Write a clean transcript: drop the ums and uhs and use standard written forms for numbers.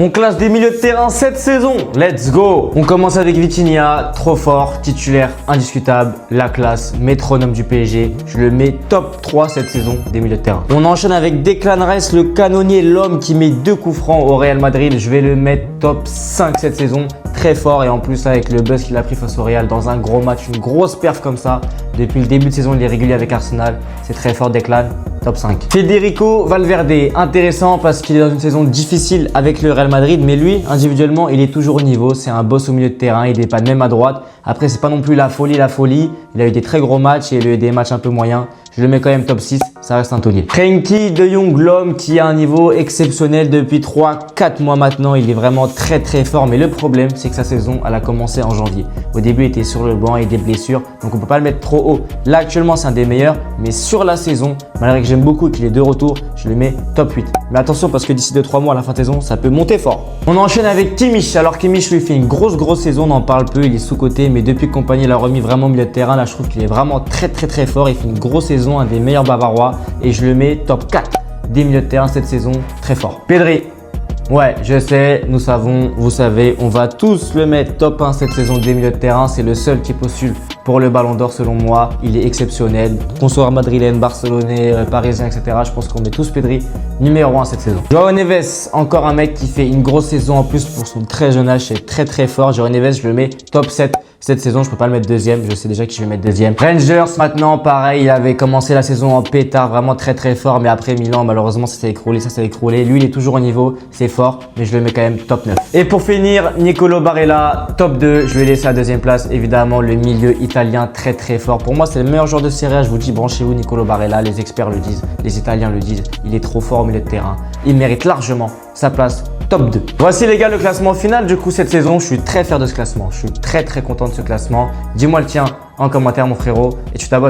On classe des milieux de terrain cette saison. Let's go. On commence avec Vitinha, trop fort, titulaire, indiscutable, la classe, métronome du PSG. Je le mets top 3 cette saison des milieux de terrain. On enchaîne avec Declan Rice, le canonnier, l'homme qui met 2 coups francs au Real Madrid. Je vais le mettre top 5 cette saison. Très fort et en plus avec le buzz qu'il a pris face au Real dans un gros match, une grosse perf comme ça. Depuis le début de saison, il est régulier avec Arsenal. C'est très fort Declan. Top 5. Federico Valverde, intéressant parce qu'il est dans une saison difficile avec le Real Madrid, mais lui, individuellement, il est toujours au niveau. C'est un boss au milieu de terrain, il dépanne même à droite. Après, c'est pas non plus la folie. Il a eu des très gros matchs et il a eu des matchs un peu moyens. Je le mets quand même top 6, ça reste un taulier. Frenkie de Jong, l'homme qui a un niveau exceptionnel depuis 3-4 mois maintenant. Il est vraiment très fort, mais le problème, c'est que sa saison, elle a commencé en janvier. Au début, il était sur le banc et des blessures, donc on peut pas le mettre trop haut. Là, actuellement, c'est un des meilleurs, mais sur la saison, malgré que j'aime beaucoup et qu'il est de retour, je le mets top 8. Mais attention parce que d'ici 2-3 mois à la fin de saison, ça peut monter fort. On enchaîne avec Kimmich. Alors Kimmich lui fait une grosse saison, on en parle peu, il est sous-coté, mais depuis que Compagnie l'a remis vraiment au milieu de terrain, là je trouve qu'il est vraiment très fort. Il fait une grosse saison, un des meilleurs bavarois et je le mets top 4 des milieux de terrain cette saison, très fort. Pedri. Ouais, je sais, nous savons, vous savez, on va tous le mettre top 1 cette saison des milieux de terrain. C'est le seul qui postule pour le Ballon d'Or selon moi. Il est exceptionnel. Qu'on soit madrilène, barcelonais, parisien, etc. Je pense qu'on met tous Pedri numéro 1 cette saison. João Neves, encore un mec qui fait une grosse saison en plus pour son très jeune âge. C'est très fort. João Neves, je le mets top 7 cette saison. Je peux pas le mettre deuxième. Je sais déjà qui je vais mettre deuxième. Rangers, maintenant, pareil. Il avait commencé la saison en pétard, vraiment très fort. Mais après Milan, malheureusement, ça s'est écroulé. Lui, il est toujours au niveau. C'est fort, mais je le mets quand même top 9. Et pour finir, Nicolo Barella, top 2. Je vais laisser à deuxième place, évidemment, le milieu italien très fort. Pour moi, c'est le meilleur joueur de Serie A. Je vous dis, branchez-vous Nicolo Barella. Les experts le disent, les Italiens le disent. Il est trop fort au milieu de terrain. Il mérite largement sa place top 2. Voici les gars le classement final. Du coup, cette saison, je suis très fier de ce classement. Je suis très content de ce classement. Dis-moi le tien en commentaire, mon frérot, et tu t'abonnes.